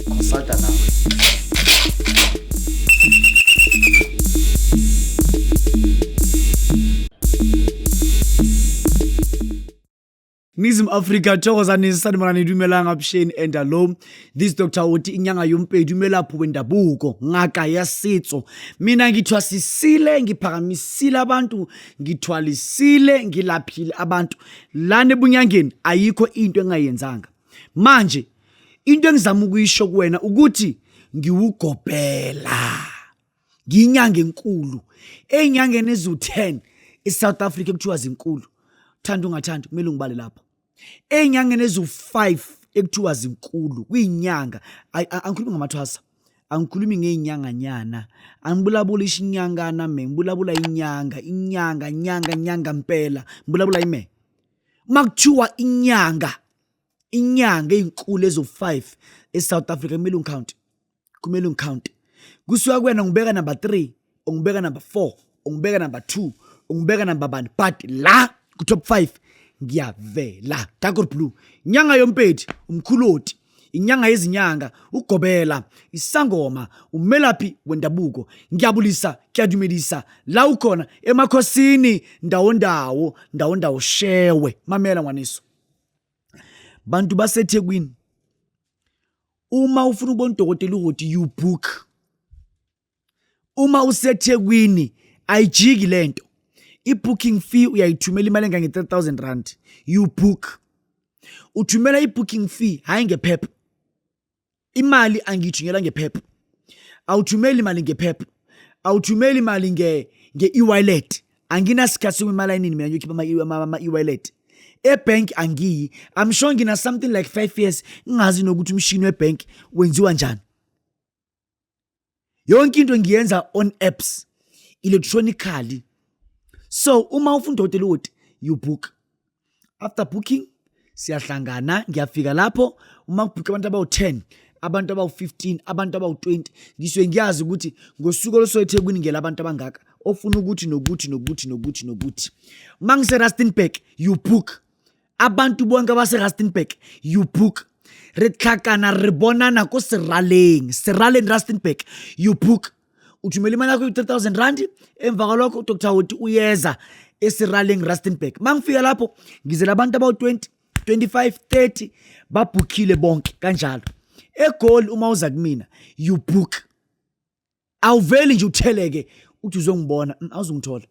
Consulta nawe. Nizim Africa thokozani sanibonani dumelang option and alone. This Dr. Oti inyanga yompedi umelapho wendabuko ngaka ya setso. Mina ngithwasisile ngiphakamisile abantu ngithwalisile ngilaphile abantu. Lana ebunyangeni ayikho into engayenzanga. Manje into engizama ukuyisho kuwena ukuthi ngiwugobhela. Nginyanga enkulu. Enyangeni ezu10 eSouth Africa ekuthiwa zinkulu. Thanda ungathanda kumele ngibale lapha. Enyangeni ezu5 ekuthiwa zinkulu kuyinyanga. Angikhulumi ngamathwasa. Angikhulumi ngeinyanga nyana. Angibulabula ishinyangana ngibulabula inyanga impela. Ngibulabula ime. Makuthiwa inyanga ezinkulu ezo5 eSouth Africa kumele ungicount. Kusuka kuwena ngibeka number 3, ungibeka number 4, ungibeka number 2, ungibeka number 1, but la ku top 5 ngiyavela. Dark blue, inyanga yompedi, umkhuloti, inyanga yezinyanga, ugobela, isangoma, umelaphi wendabuko. Ngiyabulisa, kuyadumedisa. La ukhona emakhosini ndawo shewe. Mamela ngwaniso. Bantu baseThekwini. Uma ufuna ukubona udokotela ukuthi you book. Uma useThekwini ayijiki lento. I-booking fee uyayithumela imali engange 3,000 rand. You book. Uthumela i-booking fee hayi ngephepha. Imali angiyithumela ngephepha. Awuthumeli imali ngephepha. Awuthumeli imali nge-e-wallet. Anginasikhathi imali ayinini mina ngiyokhipha ama-e-wallet. Ebank angiyi. I'm sure ngina something like 5 years ngingazi nokuthi umshini webank wenziwa njani. Yonke into ngiyenza on apps electronically. So uma ufuna udokotela uthi you book. After booking siyahlangana, ngiyafika lapho. Uma kubhuka abantu abawu10, abantu abawu15, abantu abawu20, ngisuke ngiyazi ukuthi ngosuku olosoyeThekwini ngela abantu abangaka ofuna ukuthi nokuthi. Mangise Rustenburg you book. Abantu bonke abase Rustenburg you book. Re tlhakana re bonana ko Seraleng Rustenburg you book. Uthumela imali yakho 3,000 rand. Emva kwalokho uDr. Oti uyeza eSeraleng Rustenburg. Mangifika lapho ngizela abantu abawu20, 25, 30 babhukile bonke kanjalo. Egoli uma uza kumina you book. Awuveli nje utheleke uthi uzongibona awuzungithola.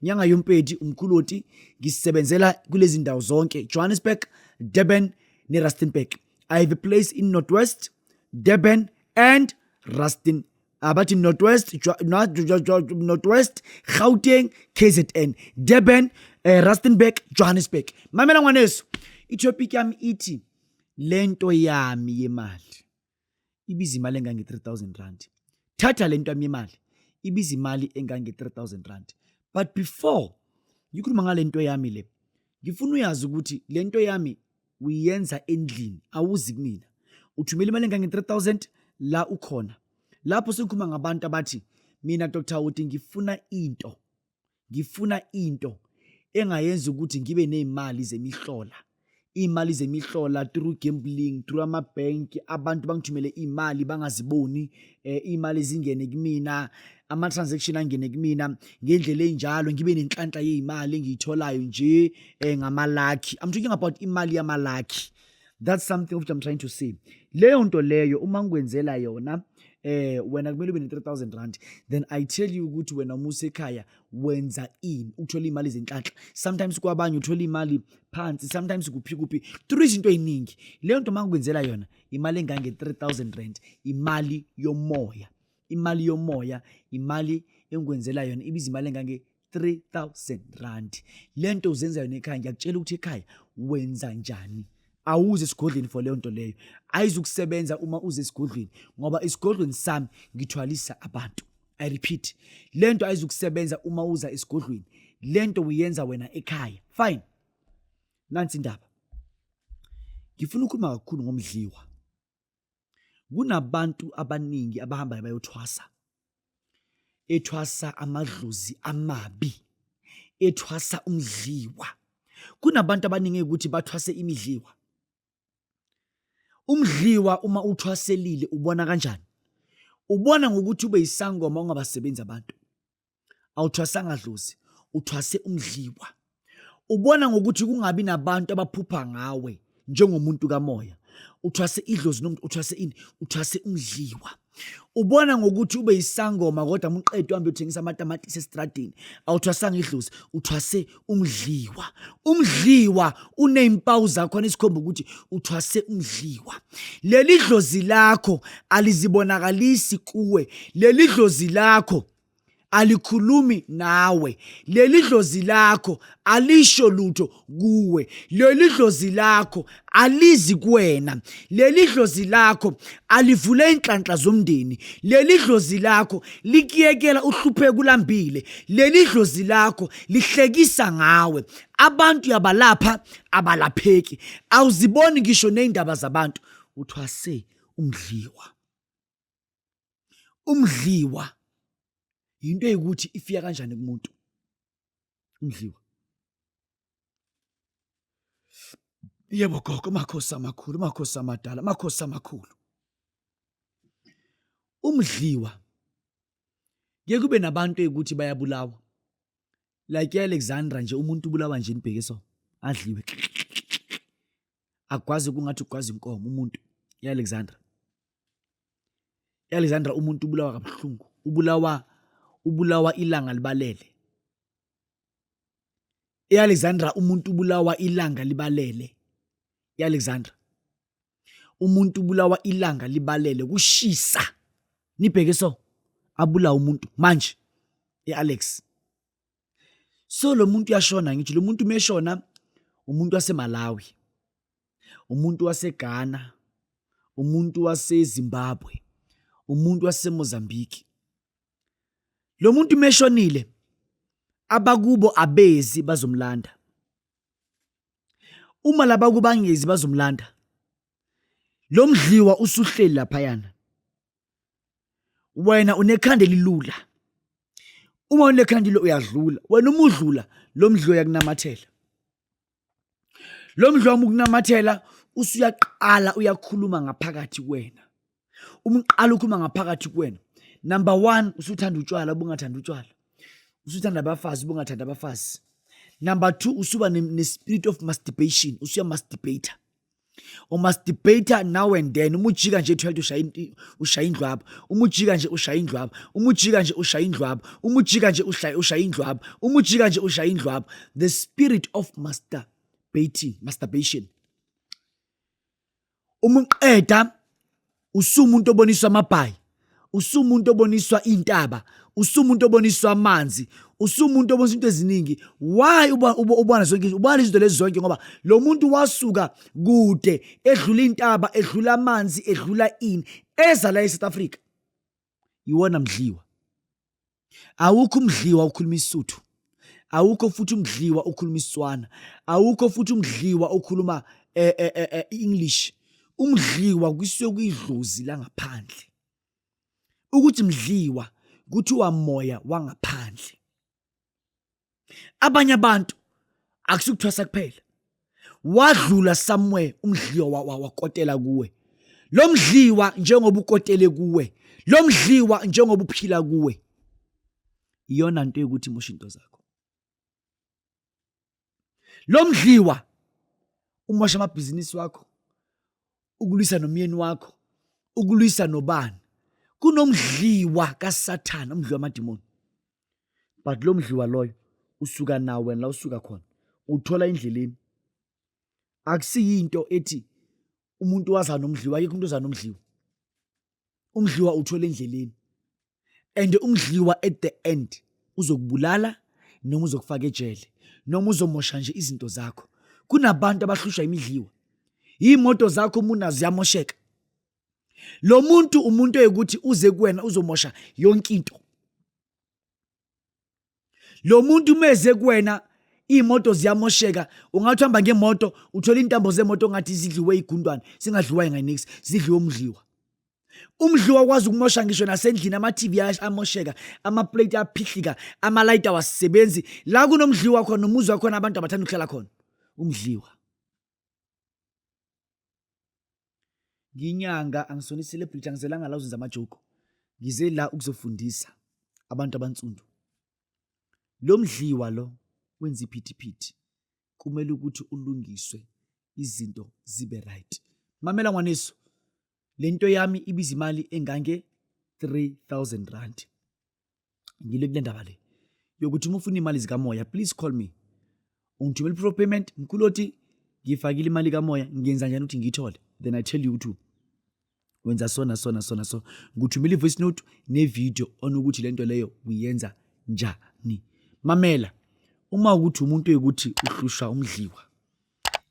Nyanga yompedi umkhuloti ngisebenzela kulezi ndawo zonke Johannesburg, Durban neRustenburg. I have a place in Northwest, Durban and Rustenburg. But in Northwest, Gauteng, KZN, Durban, Rustenburg, Johannesburg. Mamela ngwaneso, itopic yami ithi lento yami yemali ibiza imali engange 3,000 rand. Thatha lento yami yemali ibiza imali engange 3,000 rand. But before ngikhuluma ngalento yami le, ngifuna uyazi ukuthi lento yami uyenza endlini, awuzi kumina. Uthumela imali engange 3,000 la ukhona. Lapho sikhuluma ngabantu abathi mina Dr. Oti ngifuna into engayenza ukuthi ngibe nezimali zemihlola. Imali zemihlola through gambling, through amabank, abantu bangithumele imali bangaziboni, imali zingene kumina, ama transaction angene kumina ngendlela enjalo ngibe nenhlanhla yezimali engiyitholayo nje ngamalaki. I'm talking about imali yamalaki. That's something which I'm trying to say. Leyo nto leyo uma ngikwenzela yona wena kumele ube ne3,000 rand, then I tell you ukuthi wena umusa ekhaya wenza ini ukuthola imali zenhlanhla. Sometimes kwabanye uthola imali phansi, sometimes kuphi through izinto eziningi. Leyo nto mangikwenzela yona imali engange 3,000 rand, imali yomoya, imali engikwenzela yona ibiza imali engange 3,000 rand. Lento uzenza yona ekhaya, ngiyakutshela ukuthi ekhaya wenza njani. Awuze esigodlweni for leyo nto leyo. Ayizukusebenza uma uze esigodlweni ngoba esigodlweni sami ngithwalisa abantu. I repeat, lento ayizukusebenza uma uza esigodlweni. Lento uyenza wena ekhaya. Fine. Nansi indaba. Ngifuna ukukhuluma kakhulu ngomdliwa. Kunabantu abaningi abahamba bayothwasa. Ethwasa amadlozi amabi. Ethwasa umdliwa. Kunabantu abaningi ukuthi bathwase imidliwa. Umdliwa uma uthwaselile ubona kanjani? Ubona ngokuthi ube yisangoma ungabasebenzi abantu. Awuthwasanga dlozi, uthwase umdliwa. Ubona ngokuthi kungabi nabantu abaphupha ngawe njengomuntu kamoya. Uthwase idlozi noma uthwase ini? Uthwase umdliwa. Ubona ngokuthi ube yisangoma kodwa umqedwe uhambe uthengisa amatamatisi estradini. Awuthwasanga idlozi, uthwase umdliwa. Umdliwa unezimpawu zakho esikhomba ukuthi uthwase umdliwa. Leli dlozi lakho alizibonakalisi kuwe. Leli dlozi lakho alikhulumi nawe. Leli dlozi lakho alisho lutho kuwe. Leli dlozi lakho alizi kuwena. Leli dlozi lakho alivule inhlanhla zomndeni. Leli dlozi lakho likiyekela uhlupheke ulambile. Leli dlozi lakho lihlekisa ngawe. Abantu yabalapha abalapheki. Awuziboni ngisho nezindaba zabantu. Uthwase umdliwa. Umdliwa into eyikuthi ifika kanjani kumuntu? Umdliwa. Yebo gogo, amakhosi amakhulu, amakhosi amadala, amakhosi amakhulu. Umdliwa ke kube nabantu eyikuthi bayabulawa. Like Alexandra nje, umuntu ubulawa nje inibhekiso adliwe. Akwazi kungathi ukwazi inkomo umuntu Alexandra. Alexandra umuntu ubulawa kabuhlungu. Ubulawa ilanga libalele. Alexandra umuntu ubulawa ilanga libalele. Alexandra umuntu ubulawa ilanga libalele kushisa. Nibheke so abulawa umuntu manje Alex. So lo muntu uyashona ngithi lo muntu meshona umuntu waseMalawi, umuntu waseGhana, umuntu waseZimbabwe, umuntu waseMozambique. Lo muntu meshonile abakubo abezi bazomlanda. Uma laba kubangezi bazomlanda, lo mdliwa usuhleli lapha yana. Wena unekhanda elilula. Uma unekhanda uyadlula. Wena uma udlula lo mdliwa uyakunamathela. Lo mdliwa ukunamathela usuyaqala uyakhuluma ngaphakathi kuwena. Umqala ukhuluma ngaphakathi kuwena. Number 1, usuthanda utshwala ubungathanda utshwala. Usuthanda abafazi ubungathanda abafazi. Number 2, usuba ne-spirit of masturbation, usuya masturbator. Umasturbator now and then, umujika nje ethwele ushaya indlwaba, umujika nje ushaya indlwaba, umujika nje ushaya indlwaba, umujika nje ushaya indlwaba, umujika nje ushaya indlwaba. The spirit of masturbation. Umqeda usumuntu oboniswa amabhayi, usumuntu oboniswa intaba, usumuntu oboniswa amanzi, usumuntu oboniswa into eziningi. Why ubona zonke ubona izinto lezi zonke? Ngoba lo muntu wasuka kude, edlula intaba, edlula amanzi, edlula ini, eza la eSouth Africa. Yiwona mdliwa. Awukho umdliwa ukhuluma iSuthu, awukho futhi umdliwa ukhuluma iSwana, awukho futhi umdliwa ukhuluma English. Umdliwa kusuke kuyidlozi la ngaphandle. Ukuthi mdliwa kuthiwa moya wangaphandle. Abanye abantu akusukuthwasa kuphela, wadlula somewhere umdliwa wakotela kuwe. Lo mdliwa njengoba ukotele kuwe, lo mdliwa njengoba uphila kuwe, iyona into ukuthi imosha into zakho. Lo mdliwa umosha amabhizinisi wakho, ukulwisa nomyeni wakho, ukulwisa nobani. Kunomdliwa kaSathana, umdliwa wamadimoni. But lo mdliwa loyo usuka nawe wena la usuka khona, uthola endleleni. Akusiyinto ethi umuntu waza nomdliwa, ayikho umuntu oza nomdliwa. Umdliwa uthola endleleni. And umdliwa at the end uzokubulala noma uzokufaka ejele noma uzomosha nje izinto zakho. Kunabantu abahlushwa imidliwa. Imoto zakho muna ziyamosheka. Lo muntu umuntu eyikuthi uze kuwena uzomosha yonke into. Lo muntu meze kuwena imoto ziyamosheka, ungathi uhamba ngemoto uthola intambo zemoto ngathi zidliwe igundwane, singadliwa ingayiniksi, zidliwe umdliwa. Umdliwa kwazi ukumosha ngisho nasendlini, ama-TV amosheka, ama-plate aphihlika, ama-light awasebenzi. La kunomdliwa khona, umuzi wakhona abantu abathanda ukuhlala khona. Umdliwa. nginyanga angisona celebrity angizelanga la uzenza amajoko. Ngize la ukuzofundisa abantu abansundu. Lo mdliwa lo wenza iphithiphithi kumele ukuthi ulungiswe izinto zibe right. Mamela ngwaneso, lento yami ibiza imali engange 3,000 rand. Ngile kule ndaba le yokuthi uma ufuna imali zikamoya, please call me. Ungithumela i-proof payment, ngikhuloti ngifakile imali kamoya, ngiyenza njani ukuthi ngiyithole? Then I tell you ukuthi wenza sona. Ngikuthumela i-voice note ne-video onokuthi lento leyo uyenza njani. Mamela, uma ukuthi umuntu ukuthi uhlusha umdliwa,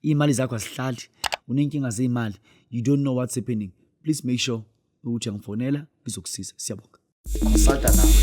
imali zakho azihlali, unenkinga zeimali, you don't know what's happening, please make sure ukuthi ngifonela ngizokusiza. Siyabonga. Ngisada nawe.